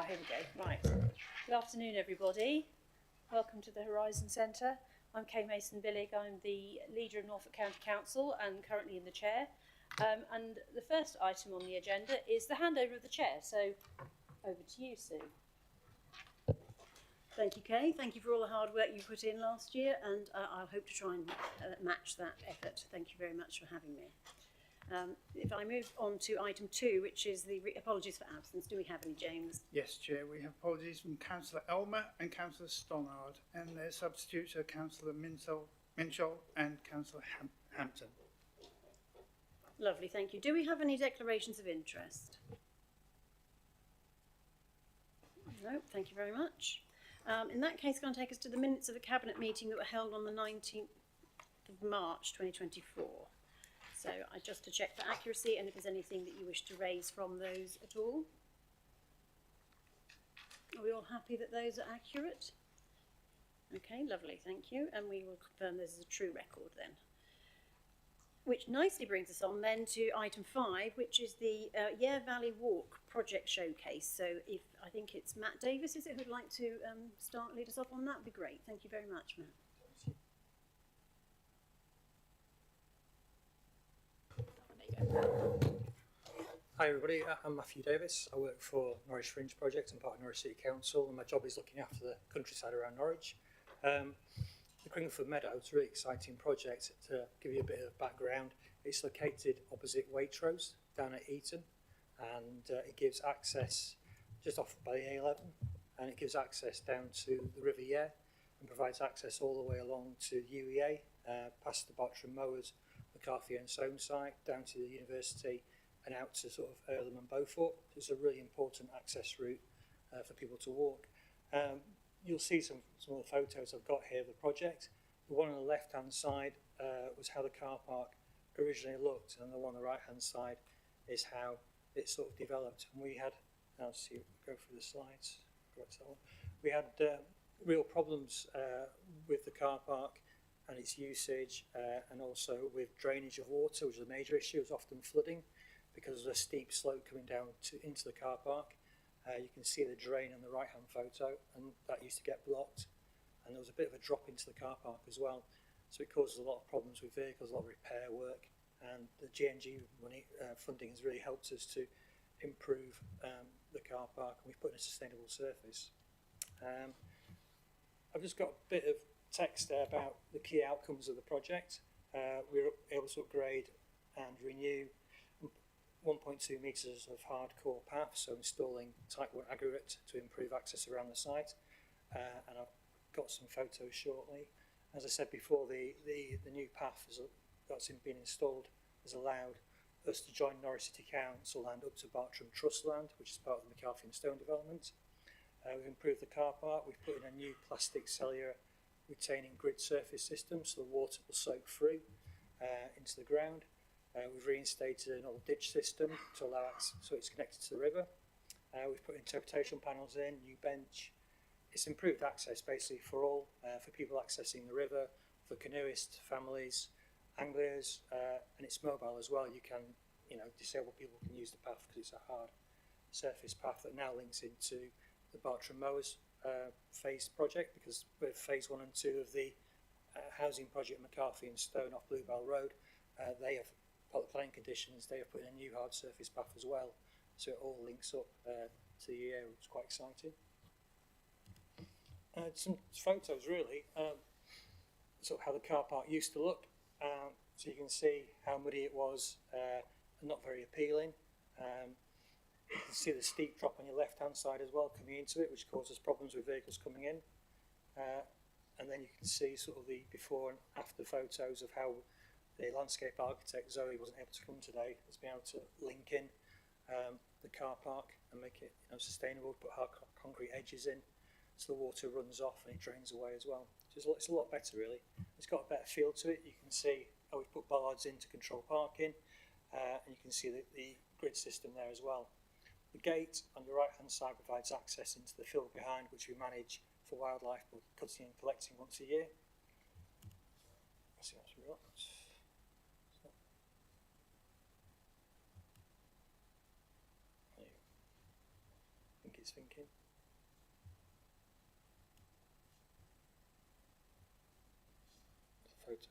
Here we go. Right. Good afternoon, everybody. Welcome to the Horizon Centre. I'm Kay Mason-Billig. I'm the leader of Norfolk County Council and currently in the chair. And the first item on the agenda is the handover of the chair. So over to you, Sue. Thank you, Kay. Thank you for all the hard work you put in last year, and I'll hope to try and match that effort. Thank you very much for having me. If I move on to item 2, which is the apologies for absence. Do we have any, James? Yes, Chair. We have apologies from Councillor Elmer and Councillor Stonnard, and their substitutes are Councillor Minshall and Councillor Hampton. Lovely, thank you. Do we have any declarations of interest? No, thank you very much. In that case, going to take us to the minutes of the Cabinet meeting that were held on the 19th of March 2024. So just to check for accuracy and if there's anything that you wish to raise from those at all. Are we all happy that those are accurate? Okay, lovely, thank you. And we will confirm this is a true record then. Which nicely brings us on then to item 5, which is the Yare Valley Walk project showcase. So if I think it's Matt Davis, is it, who'd like to lead us off on that? Would be great. Thank you very much, Matt. Hi everybody, I'm Matthew Davis. I work for Norwich Fringe Project and part of Norwich City Council, and my job is looking after the countryside around Norwich. The Cringford Meadow is a really exciting project. To give you a bit of background, it's located opposite Waitrose down at Eton, and it gives access just off by the A11, and it gives access down to the River Yare and provides access all the way along to UEA, past the Bartram Mowers, McCarthy and Soane site, down to the university and out to sort of Earlham and Beaufort. It's a really important access route for people to walk. You'll see some of the photos I've got here of the project. The one on the left hand side was how the car park originally looked, and the one on the right hand side is how it sort of developed. And we had, I'll see, go through the slides. We had real problems with the car park and its usage, and also with drainage of water, which is a major issue. It was often flooding because of a steep slope coming down into the car park. You can see the drain on the right hand photo, and that used to get blocked, and there was a bit of a drop into the car park as well, so it causes a lot of problems with vehicles, a lot of repair work, and the GNG money funding has really helped us to improve the car park, and we've put in a sustainable surface. I've just got a bit of text there about the key outcomes of the project. We were able to upgrade and renew 1.2 metres of hardcore path, so installing tightwood aggregate to improve access around the site, and I've got some photos shortly. As I said before, the new path that's been installed has allowed us to join Norwich City Council land up to Bartram Trust land, which is part of the McCarthy and Stone development. We've improved the car park. We've put in a new plastic cellular retaining grid surface system, so the water will soak through into the ground. We've reinstated an old ditch system to allow access, so it's connected to the river. We've put interpretation panels in, new bench. It's improved access basically for all, for people accessing the river, for canoeists, families, anglers, and it's mobile as well. You can, disabled people can use the path because it's a hard surface path that now links into the Bartram Mowers phase project, because with phase 1 and 2 of the housing project McCarthy and Stone off Bluebell Road, they have, part of the planning conditions, they have put in a new hard surface path as well, so it all links up to the area, which is quite exciting. Some photos really, sort of how the car park used to look, so you can see how muddy it was, and not very appealing. You can see the steep drop on your left hand side as well coming into it, which causes problems with vehicles coming in. And then you can see sort of the before and after photos of how the landscape architect Zoe wasn't able to come today, has been able to link in the car park and make it sustainable, put hard concrete edges in so the water runs off and it drains away as well. So it's a lot better really. It's got a better feel to it. You can see how we've put bollards in to control parking, and you can see the grid system there as well. The gate on your right hand side provides access into the field behind, which we manage for wildlife, but cutting and collecting once a year. Let's see what we got. I think it's thinking. Photos.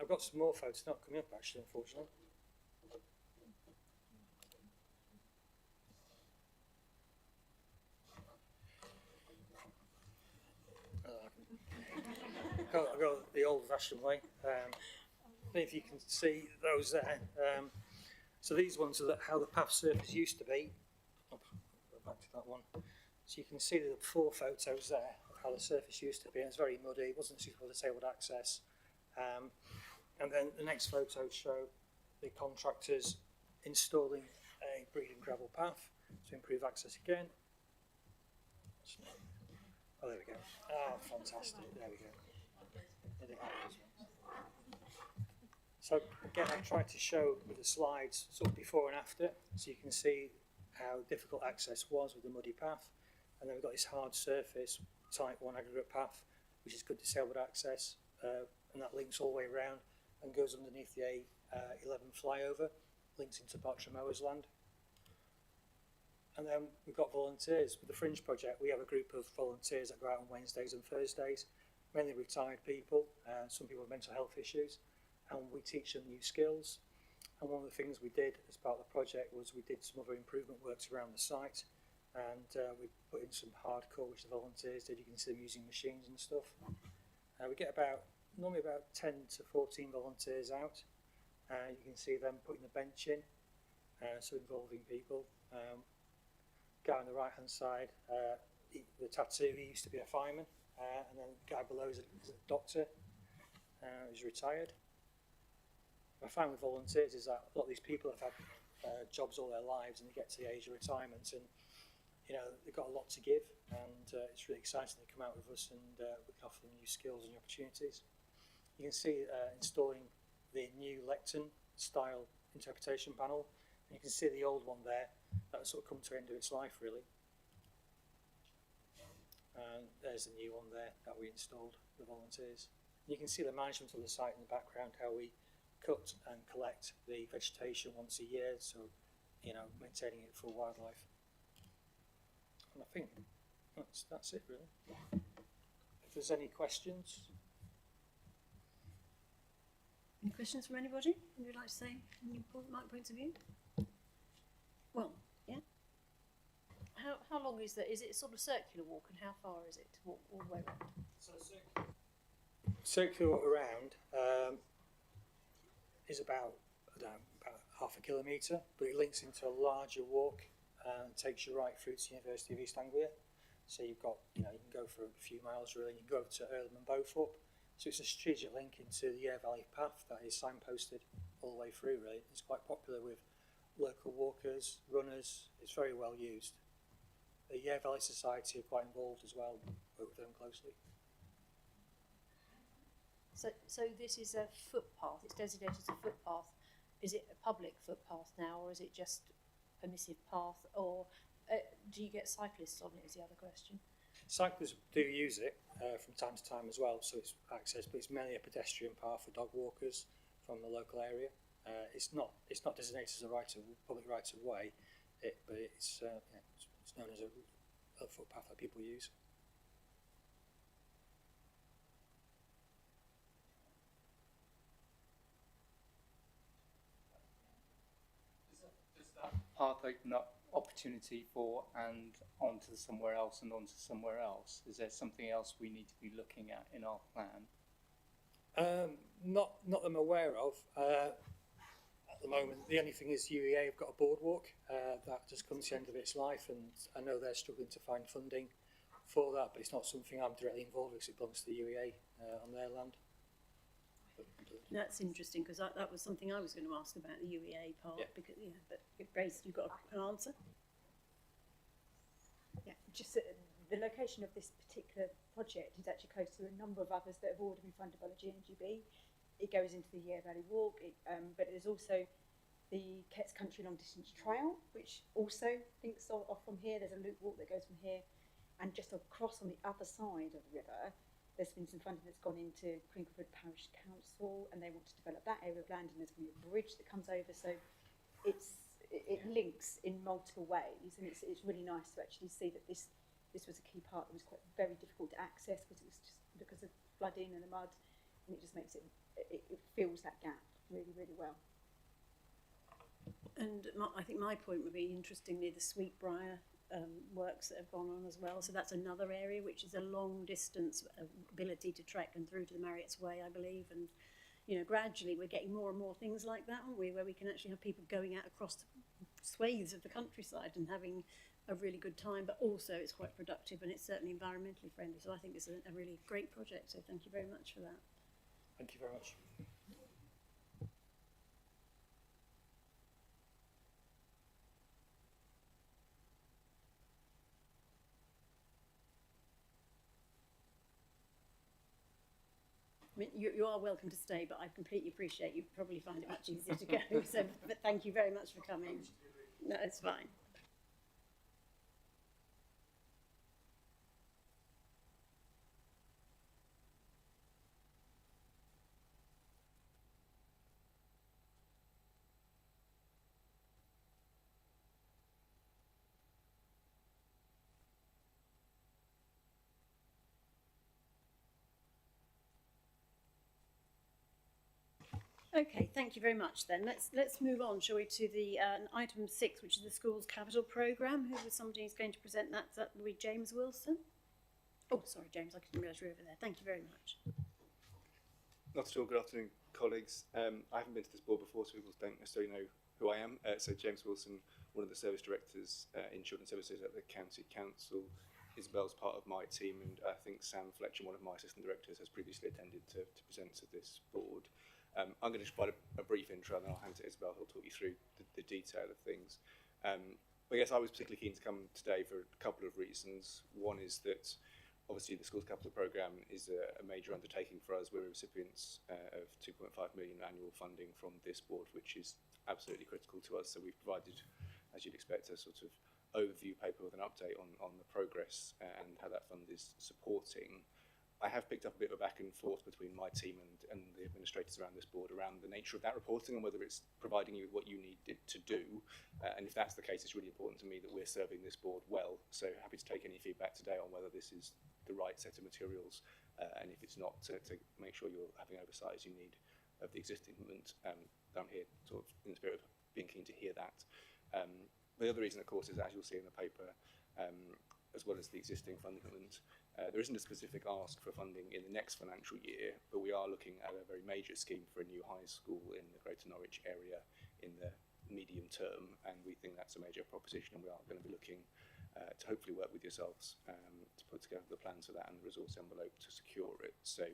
I've got some more photos not coming up actually, unfortunately. I'll go the old-fashioned way. If you can see those there. So these ones are how the path surface used to be. Go back to that one. So you can see the 4 photos there of how the surface used to be. It's very muddy. It wasn't suitable for disabled access. And then the next photos show the contractors installing a breeding gravel path to improve access again. Oh, there we go. Oh, fantastic. There we go. So again, I've tried to show with the slides sort of before and after, so you can see how difficult access was with the muddy path. And then we've got this hard surface, type 1 aggregate path, which is good disabled access, and that links all the way around and goes underneath the A11 flyover, links into Bartremower's land. And then we've got volunteers. With the Fringe project, we have a group of volunteers that go out on Wednesdays and Thursdays, mainly retired people, some people with mental health issues, and we teach them new skills. And one of the things we did as part of the project was we did some other improvement works around the site, and we put in some hardcore, which the volunteers did. You can see them using machines and stuff. We get normally about 10 to 14 volunteers out. You can see them putting the bench in, so involving people. Guy on the right hand side, the tattoo, he used to be a fireman, and then the guy below is a doctor who's retired. What I find with volunteers is that a lot of these people have had jobs all their lives, and they get to the age of retirement, and you know they've got a lot to give, and it's really exciting they come out with us, and we can offer them new skills and new opportunities. You can see installing the new lectern style interpretation panel, and you can see the old one there that sort of come to the end of its life really. And there's the new one there that we installed for volunteers. You can see the management of the site in the background, how we cut and collect the vegetation once a year, so you know, maintaining it for wildlife. And I think that's it really. If there's any questions. Any questions from anybody? Would you like to say any points of view? Well, yeah. How long is that? Is it a sort of circular walk, and how far is it to walk all the way around? So circular around is about half a kilometre, but it links into a larger walk and takes you right through to the University of East Anglia. So you've got, you can go for a few miles really, and you can go to Earlham and Beaufort. So it's a strategic link into the Yare Valley path that is signposted all the way through really. It's quite popular with local walkers, runners. It's very well used. The Yare Valley Society are quite involved as well, work with them closely. So this is a footpath, it's designated as a footpath. Is it a public footpath now, or is it just a permissive path, or do you get cyclists on it is the other question? Cyclists do use it from time to time as well, so it's access, but it's mainly a pedestrian path for dog walkers from the local area. It's not designated as a public right of way, but it's known as a footpath that people use. Does that path open up opportunity for and onto somewhere else and onto somewhere else? Is there something else we need to be looking at in our plan? Not that I'm aware of. At the moment, the only thing is UEA have got a boardwalk that just comes to the end of its life, and I know they're struggling to find funding for that, but it's not something I'm directly involved with because it belongs to the UEA on their land. That's interesting, because that was something I was going to ask about the UEA part, because but Grace, you've got an answer? Yeah, just the location of this particular project is actually close to a number of others that have already been funded by the GNGB. It goes into the Yare Valley Walk, but there's also the Ketts Country Long Distance Trail, which also links off from here. There's a loop walk that goes from here, and just across on the other side of the river, there's been some funding that's gone into Crinkleford Parish Council, and they want to develop that area of land, and there's going to be a bridge that comes over. So it links in multiple ways, and it's really nice to actually see that this was a key part that was quite very difficult to access because it was just because of flooding and the mud, and it just makes it fills that gap really, really well. And I think my point would be, interestingly, the Sweetbriar works that have gone on as well. So that's another area which is a long distance ability to trek and through to the Marriott's Way, I believe. And, you know, gradually we're getting more and more things like that, aren't we, where we can actually have people going out across swathes of the countryside and having a really good time, but also it's quite productive and it's certainly environmentally friendly. So I think it's a really great project. So thank you very much for that. Thank you very much. I mean, you are welcome to stay, but I completely appreciate you probably find it much easier to go. So, but thank you very much for coming. No, it's fine. Okay, thank you very much then. Let's move on, shall we, to the item 6, which is the school's capital programme. Who was somebody who's going to present that? That will be James Wilson. Oh, sorry, James, I didn't realise you were over there. Thank you very much. Not at all. Good afternoon, colleagues. I haven't been to this board before, so people don't necessarily know who I am. So James Wilson, one of the service directors in Children's Services at the County Council. Isabel's part of my team, and I think Sam Fletcher, one of my assistant directors, has previously attended to present to this board. I'm going to just provide a brief intro and then I'll hand to Isabel who'll talk you through the detail of things. I guess I was particularly keen to come today for a couple of reasons. One is that obviously the Schools Capital Programme is a major undertaking for us. We're recipients of 2.5 million annual funding from this board, which is absolutely critical to us. So we've provided, as you'd expect, a sort of overview paper with an update on the progress and how that fund is supporting. I have picked up a bit of a back and forth between my team and the administrators around this board around the nature of that reporting and whether it's providing you with what you need it to do. And if that's the case, it's really important to me that we're serving this board well. So happy to take any feedback today on whether this is the right set of materials, and if it's not, to make sure you're having oversight as you need of the existing movement. I'm here sort of in the spirit of being keen to hear that. The other reason, of course, is as you'll see in the paper, as well as the existing funding movement, there isn't a specific ask for funding in the next financial year, but we are looking at a very major scheme for a new high school in the Greater Norwich area in the medium term, and we think that's a major proposition, and we are going to be looking to hopefully work with yourselves to put together the plans for that and the resource envelope to secure it. So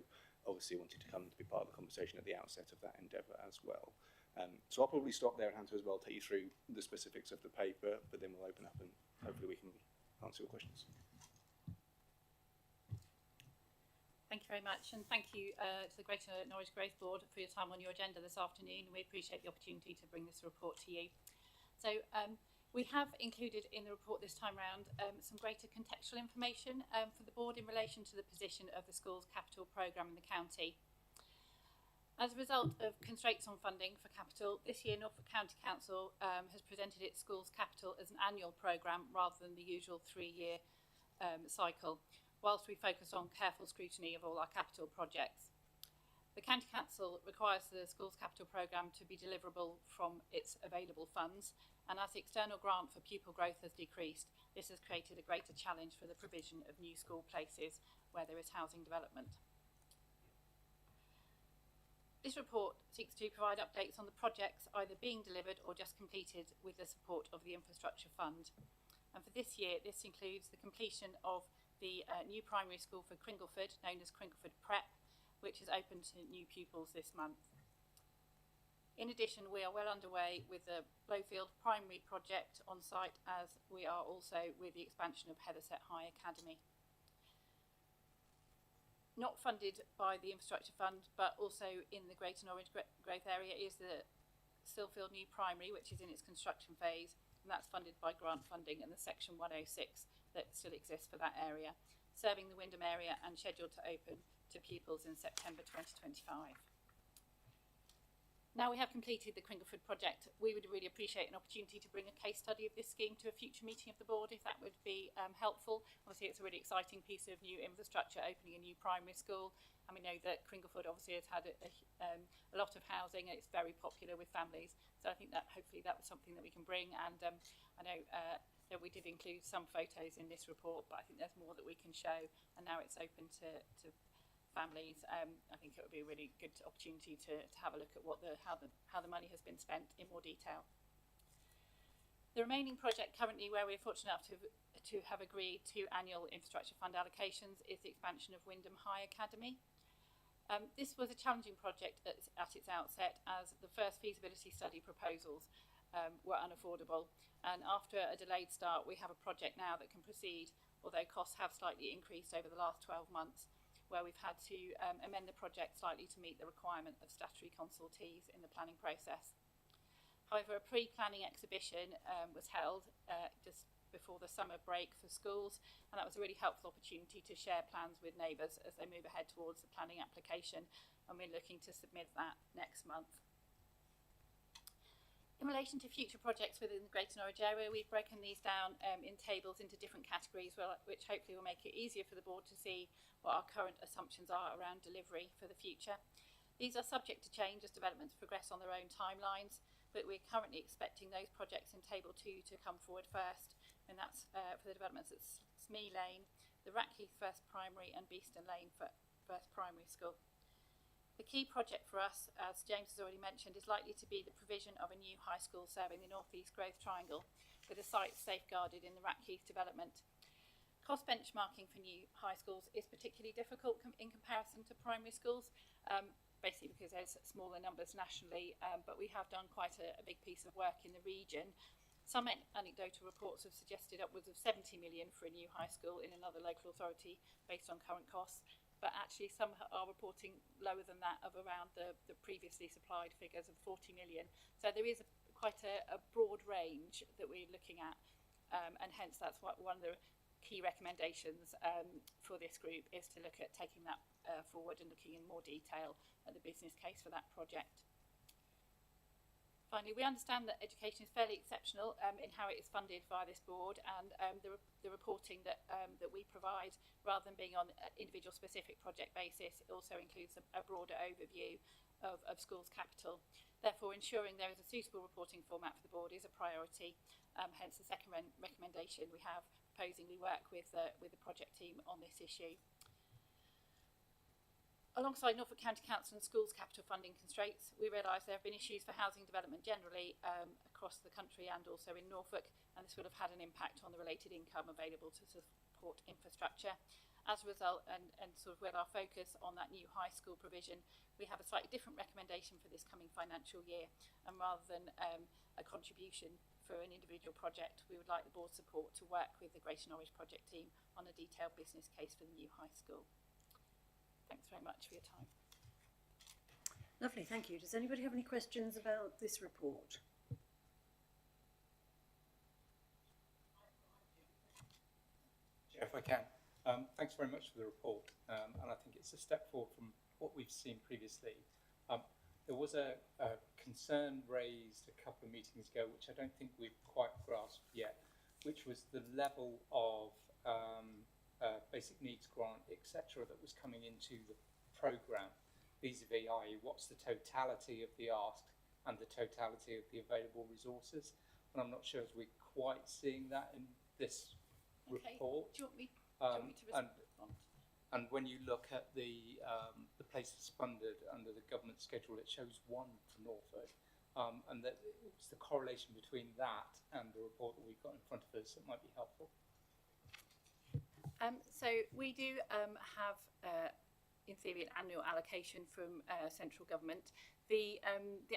obviously wanted to come to be part of the conversation at the outset of that endeavour as well. So I'll probably stop there and hand to Isabel take you through the specifics of the paper, but then we'll open up and hopefully we can answer your questions. Thank you very much, and thank you to the Greater Norwich Growth Board for your time on your agenda this afternoon. We appreciate the opportunity to bring this report to you. So we have included in the report this time round some greater contextual information for the board in relation to the position of the school's capital programme in the county. As a result of constraints on funding for capital, this year Norfolk County Council has presented its school's capital as an annual programme rather than the usual 3-year cycle, whilst we focus on careful scrutiny of all our capital projects. The County Council requires the Schools Capital Programme to be deliverable from its available funds, and as the external grant for pupil growth has decreased, this has created a greater challenge for the provision of new school places where there is housing development. This report seeks to provide updates on the projects either being delivered or just completed with the support of the Infrastructure Fund. And for this year, this includes the completion of the new primary school for Cringleford, known as Cringleford Prep, which is open to new pupils this month. In addition, we are well underway with the Blowfield Primary project on site, as we are also with the expansion of Heatherset High Academy. Not funded by the Infrastructure Fund, but also in the Greater Norwich growth area, is the Silfield New Primary, which is in its construction phase, and that's funded by grant funding and the Section 106 that still exists for that area, serving the Wymondham area and scheduled to open to pupils in September 2025. Now we have completed the Cringleford project, we would really appreciate an opportunity to bring a case study of this scheme to a future meeting of the board, if that would be helpful. Obviously, it's a really exciting piece of new infrastructure, opening a new primary school, and we know that Cringleford obviously has had a lot of housing, and it's very popular with families. So I think that hopefully that was something that we can bring, and I know that we did include some photos in this report, but I think there's more that we can show, and now it's open to families. I think it would be a really good opportunity to have a look at how the money has been spent in more detail. The remaining project currently, where we're fortunate enough to have agreed to annual infrastructure fund allocations, is the expansion of Wyndham High Academy. This was a challenging project at its outset, as the first feasibility study proposals were unaffordable, and after a delayed start we have a project now that can proceed, although costs have slightly increased over the last 12 months, where we've had to amend the project slightly to meet the requirement of statutory consultees in the planning process. However, a pre-planning exhibition was held just before the summer break for schools, and that was a really helpful opportunity to share plans with neighbours as they move ahead towards the planning application, and we're looking to submit that next month. In relation to future projects within the Greater Norwich area, we've broken these down in tables into different categories, which hopefully will make it easier for the board to see what our current assumptions are around delivery for the future. These are subject to change as developments progress on their own timelines, but we're currently expecting those projects in Table 2 to come forward first, and that's for the developments at Smee Lane, the Rackheath First Primary and Beeston Lane First Primary School. The key project for us, as James has already mentioned, is likely to be the provision of a new high school serving the North East Growth Triangle, with the site safeguarded in the Rackheath development. Cost benchmarking for new high schools is particularly difficult in comparison to primary schools, basically because there's smaller numbers nationally, but we have done quite a big piece of work in the region. Some anecdotal reports have suggested upwards of 70 million for a new high school in another local authority based on current costs, but actually some are reporting lower than that, of around the previously supplied figures of 40 million. So there is quite a broad range that we're looking at, and hence that's what one of the key recommendations for this group is to look at taking that forward and looking in more detail at the business case for that project. Finally, we understand that education is fairly exceptional in how it is funded via this board, and the reporting that we provide, rather than being on an individual specific project basis, it also includes a broader overview of schools' capital. Therefore, ensuring there is a suitable reporting format for the board is a priority, hence the second recommendation we have, proposing we work with the project team on this issue. Alongside Norfolk County Council and schools' capital funding constraints, we realise there have been issues for housing development generally across the country and also in Norfolk, and this would have had an impact on the related income available to support infrastructure. As a result, and sort of with our focus on that new high school provision, we have a slightly different recommendation for this coming financial year, and rather than a contribution for an individual project, we would like the board's support to work with the Greater Norwich project team on a detailed business case for the new high school. Thanks very much for your time. Lovely, thank you. Does anybody have any questions about this report? If I can. Thanks very much for the report, and I think it's a step forward from what we've seen previously. There was a concern raised a couple of meetings ago, which I don't think we've quite grasped yet, which was the level of basic needs grant, etc., that was coming into the programme, vis-a-vis, i.e. what's the totality of the ask and the totality of the available resources. And I'm not sure as we're quite seeing that in this report. Do you want me to respond? And when you look at the places funded under the government schedule, it shows one for Norfolk, and that it's the correlation between that and the report that we've got in front of us that might be helpful. So we do have, in theory, an annual allocation from central government. The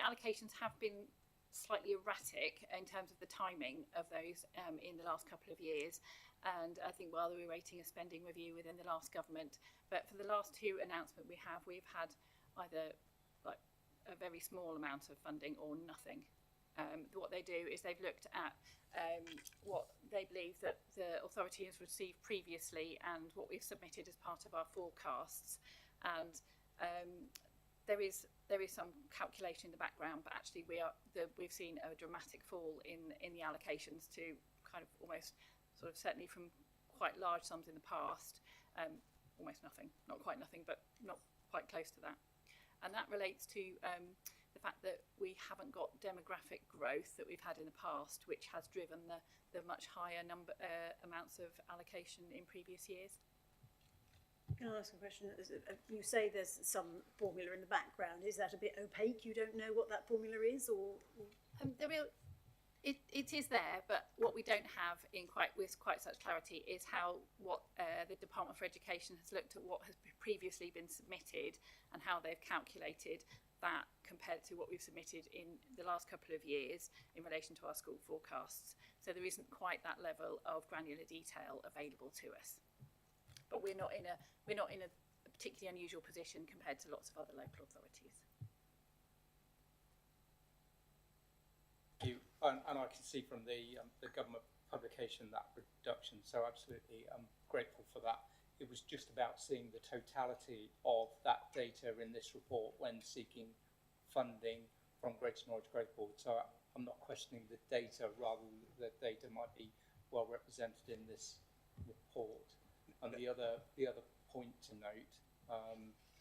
allocations have been slightly erratic in terms of the timing of those in the last couple of years, and I think while we were waiting a spending review within the last government, but for the last two announcements we've had either like a very small amount of funding or nothing. What they do is they've looked at what they believe that the authority has received previously and what we've submitted as part of our forecasts, and there is some calculation in the background, but actually we've seen a dramatic fall in the allocations to kind of almost sort of certainly from quite large sums in the past, almost nothing, not quite nothing, but not quite close to that. And that relates to the fact that we haven't got demographic growth that we've had in the past, which has driven the much higher amounts of allocation in previous years. Can I ask a question? You say there's some formula in the background. Is that a bit opaque? You don't know what that formula is, or? It is there, but what we don't have with quite such clarity is what the Department for Education has looked at what has previously been submitted and how they've calculated that compared to what we've submitted in the last couple of years in relation to our school forecasts. So there isn't quite that level of granular detail available to us. But we're not in a particularly unusual position compared to lots of other local authorities. And I can see from the government publication that reduction, so absolutely grateful for that. It was just about seeing the totality of that data in this report when seeking funding from Greater Norwich Growth Board. So I'm not questioning the data, rather the data might be well represented in this report. And the other point to note,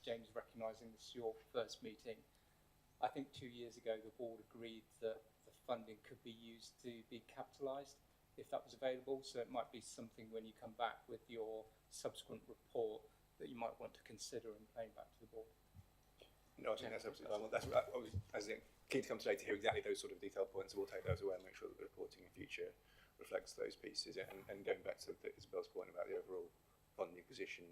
James, recognising this is your first meeting, I think 2 years ago the board agreed that the funding could be used to be capitalised if that was available. So it might be something when you come back with your subsequent report that you might want to consider and paying back to the board. No, I think that's absolutely fine. That's what I was keen to come today to hear exactly those sort of detailed points. So we'll take those away and make sure that the reporting in future reflects those pieces. And going back to Isabel's point about the overall funding position,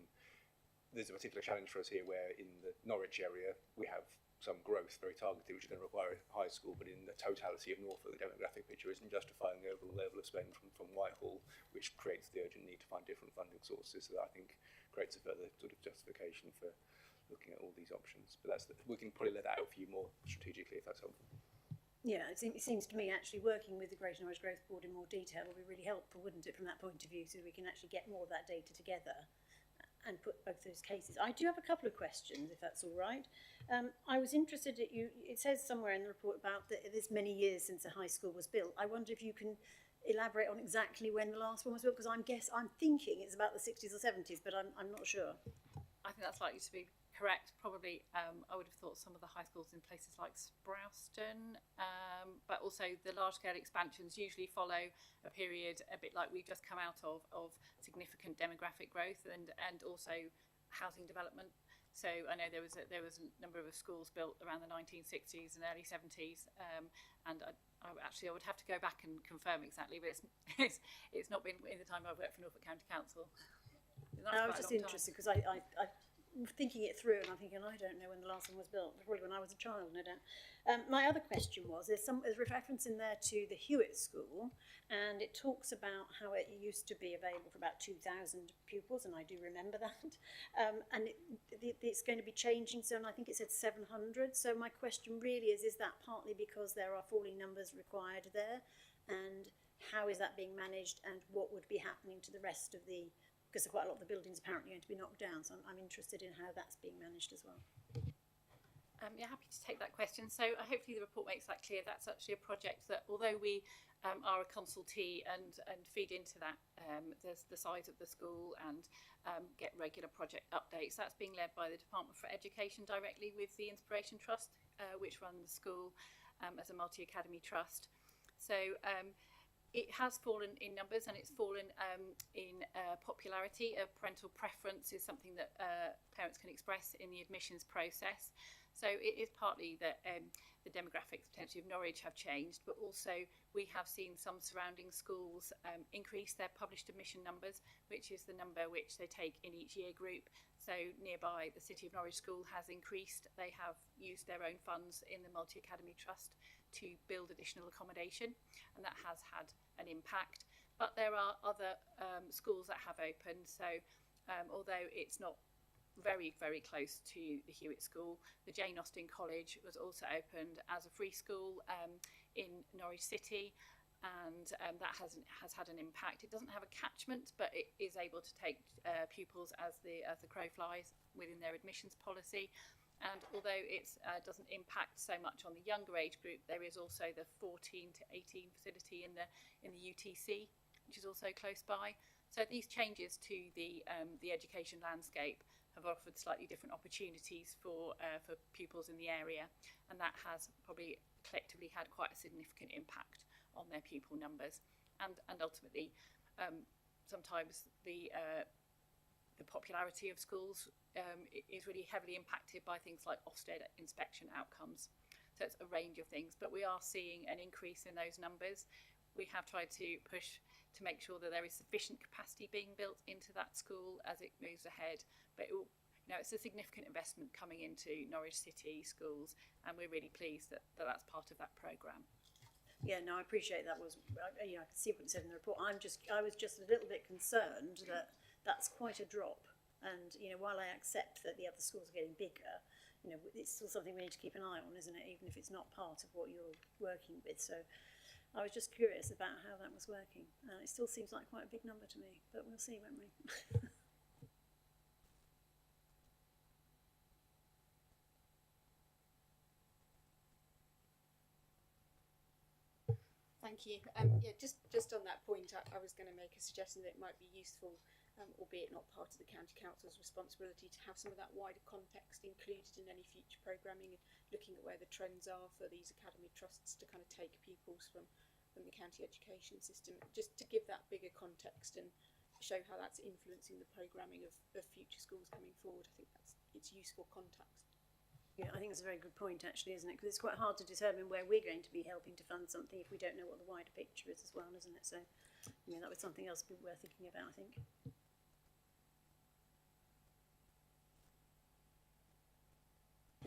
there's a particular challenge for us here where in the Norwich area we have some growth, very targeted, which is going to require a high school, but in the totality of Norfolk, the demographic picture isn't justifying the overall level of spend from Whitehall, which creates the urgent need to find different funding sources. So that I think creates a further sort of justification for looking at all these options. But we can probably let that out for you more strategically if that's helpful. Yeah, it seems to me actually working with the Greater Norwich Growth Board in more detail would be really helpful, wouldn't it, from that point of view, so we can actually get more of that data together and put both those cases. I do have a couple of questions, if that's all right. I was interested at it says somewhere in the report about that there's many years since a high school was built. I wonder if you can elaborate on exactly when the last one was built, because I'm thinking it's about the 60s or 70s, but I'm not sure. I think that's likely to be correct. Probably, I would have thought some of the high schools in places like Sprowston, but also the large-scale expansions usually follow a period a bit like we've just come out of significant demographic growth and also housing development. So I know there was a number of schools built around the 1960s and early 70s, and I would have to go back and confirm exactly, but it's not been in the time I've worked for Norfolk County Council. I was just interested because I'm thinking it through, and I'm thinking I don't know when the last one was built. Probably when I was a child, no doubt. My other question was there's reference in there to the Hewitt School, and it talks about how it used to be available for about 2,000 pupils, and I do remember that. And it's going to be changing soon. I think it said 700. So my question really is that partly because there are falling numbers required there, and how is that being managed, and what would be happening to the rest of the? Because quite a lot of the buildings apparently going to be knocked down, so I'm interested in how that's being managed as well. Yeah, happy to take that question. So hopefully the report makes that clear. That's actually a project that, although we are a consultee and feed into that, there's the size of the school and get regular project updates, that's being led by the Department for Education directly with the Inspiration Trust, which runs the school as a multi-academy trust. So it has fallen in numbers and it's fallen in popularity. Parental preference is something that parents can express in the admissions process. So it is partly that the demographics potentially of Norwich have changed, but also we have seen some surrounding schools increase their published admission numbers, which is the number which they take in each year group. So nearby, the City of Norwich School has increased. They have used their own funds in the Multi-Academy Trust to build additional accommodation, and that has had an impact. But there are other schools that have opened, so although it's not very, very close to the Hewitt School, the Jane Austen College was also opened as a free school in Norwich City, and that has had an impact. It doesn't have a catchment, but it is able to take pupils as the crow flies within their admissions policy. And although it doesn't impact so much on the younger age group, there is also the 14 to 18 facility in the UTC, which is also close by. So these changes to the education landscape have offered slightly different opportunities for pupils in the area, and that has probably collectively had quite a significant impact on their pupil numbers, and ultimately sometimes the popularity of schools is really heavily impacted by things like Ofsted inspection outcomes. So it's a range of things, but we are seeing an increase in those numbers. We have tried to push to make sure that there is sufficient capacity being built into that school as it moves ahead, but it's a significant investment coming into Norwich City schools, and we're really pleased that that's part of that programme. Yeah, no, I appreciate that. I can see what it said in the report. I was just a little bit concerned that that's quite a drop. And, while I accept that the other schools are getting bigger, it's still something we need to keep an eye on, isn't it? Even if it's not part of what you're working with. So I was just curious about how that was working. It still seems like quite a big number to me, but we'll see, won't we? Thank you. Just on that point, I was going to make a suggestion that it might be useful, albeit not part of the County Council's responsibility, to have some of that wider context included in any future programming, and looking at where the trends are for these academy trusts to kind of take pupils from the county education system, just to give that bigger context and show how that's influencing the programming of future schools coming forward. I think it's useful context. Yeah, I think it's a very good point, actually, isn't it? Because it's quite hard to determine where we're going to be helping to fund something if we don't know what the wider picture is as well, isn't it? So, that was something else worth thinking about, I think.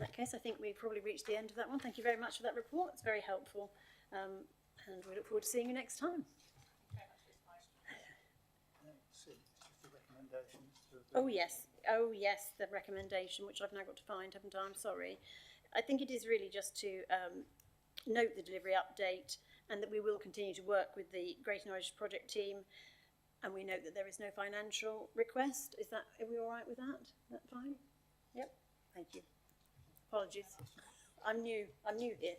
In that case, I think we've probably reached the end of that one. Thank you very much for that report. It's very helpful. And we look forward to seeing you next time. Oh yes, the recommendation, which I've now got to find, haven't I? I'm sorry. I think it is really just to note the delivery update, and that we will continue to work with the Greater Norwich project team, and we note that there is no financial request. Are we all right with that? Is that fine? Yep. Thank you. Apologies. I'm new here.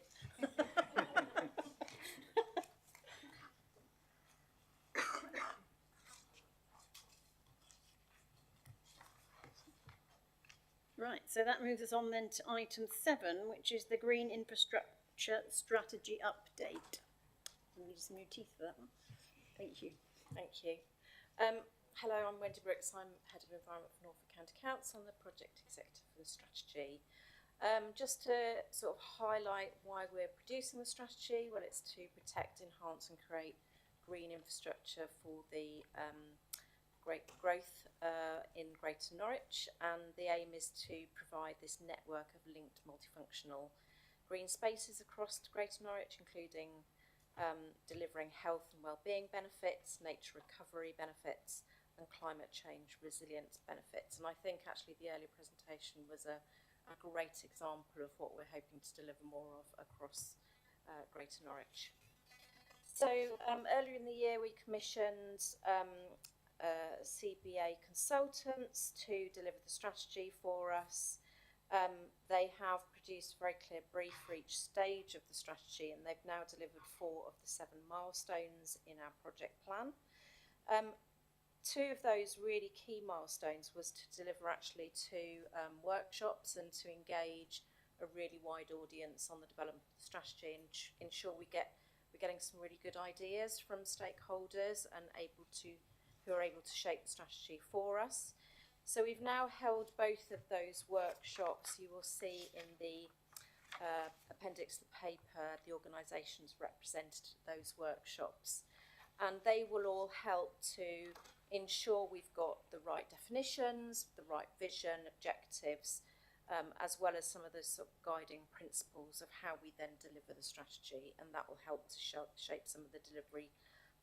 Right, so that moves us on then to item 7, which is the Green Infrastructure Strategy Update. I need some new teeth for that one. Thank you. Thank you. Hello, I'm Wendy Brooks. I'm Head of Environment for Norfolk County Council and the Project Executive for the strategy. Just to sort of highlight why we're producing the strategy, well, it's to protect, enhance and create green infrastructure for the great growth in Greater Norwich, and the aim is to provide this network of linked multifunctional green spaces across Greater Norwich, including delivering health and wellbeing benefits, nature recovery benefits and climate change resilience benefits. And I think actually the earlier presentation was a great example of what we're hoping to deliver more of across Greater Norwich. So earlier in the year we commissioned CBA consultants to deliver the strategy for us. They have produced a very clear brief for each stage of the strategy, and they've now delivered 4 of the 7 milestones in our project plan. 2 of those really key milestones was to deliver actually 2 workshops and to engage a really wide audience on the development of the strategy and ensure we're getting some really good ideas from stakeholders and who are able to shape the strategy for us. So we've now held both of those workshops. You will see in the appendix of the paper the organisations represented at those workshops, and they will all help to ensure we've got the right definitions, the right vision, objectives, as well as some of the sort of guiding principles of how we then deliver the strategy, and that will help to shape some of the delivery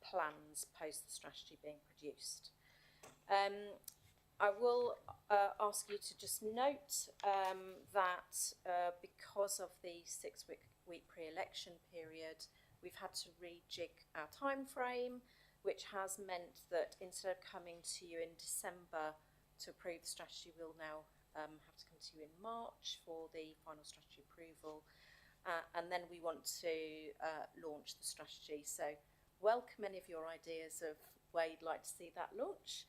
plans post the strategy being produced. I will ask you to just note that because of the 6-week pre-election period, we've had to rejig our time frame, which has meant that instead of coming to you in December to approve the strategy, we'll now have to come to you in March for the final strategy approval. And then we want to launch the strategy. So welcome any of your ideas of where you'd like to see that launch.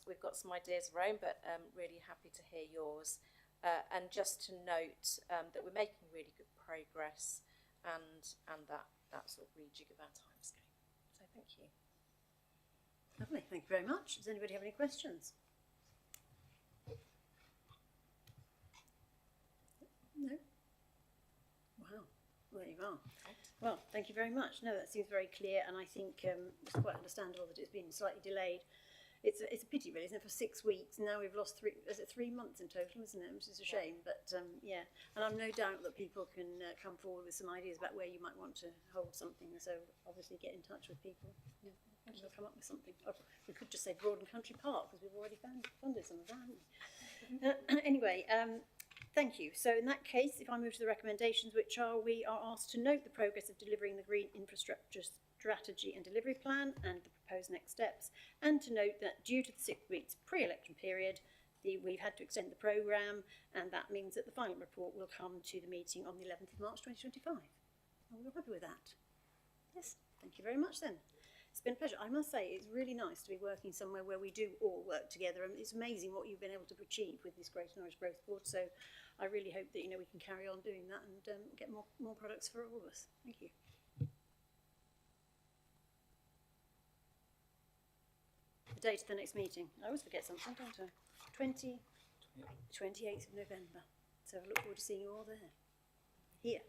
We've got some ideas of our own, but really happy to hear yours. And just to note that we're making really good progress and that sort of rejig of our timescale. So thank you. Lovely, thank you very much. Does anybody have any questions? No? Wow, well, there you are. Well, thank you very much. No, that seems very clear, and I think it's quite understandable that it's been slightly delayed. It's a pity, really, isn't it? For 6 weeks, now we've lost 3 months in total, isn't it? Which is a shame, but yeah. And I've no doubt that people can come forward with some ideas about where you might want to hold something. So obviously get in touch with people. Yeah, and we'll come up with something. Or we could just say Broadland Country Park, because we've already funded some of that, haven't we? Anyway, thank you. So in that case, if I move to the recommendations, which are, we are asked to note the progress of delivering the green infrastructure strategy and delivery plan and the proposed next steps, and to note that due to the 6 weeks pre-election period, we've had to extend the programme, and that means that the final report will come to the meeting on the 11th of March 2025. Are we all happy with that? Yes, thank you very much then. It's been a pleasure. I must say, it's really nice to be working somewhere where we do all work together, and it's amazing what you've been able to achieve with this Greater Norwich Growth Board. So I really hope that, you know, we can carry on doing that and get more products for all of us. Thank you. The date of the next meeting. I always forget something, don't I? 28th of November. So I look forward to seeing you all there. Here.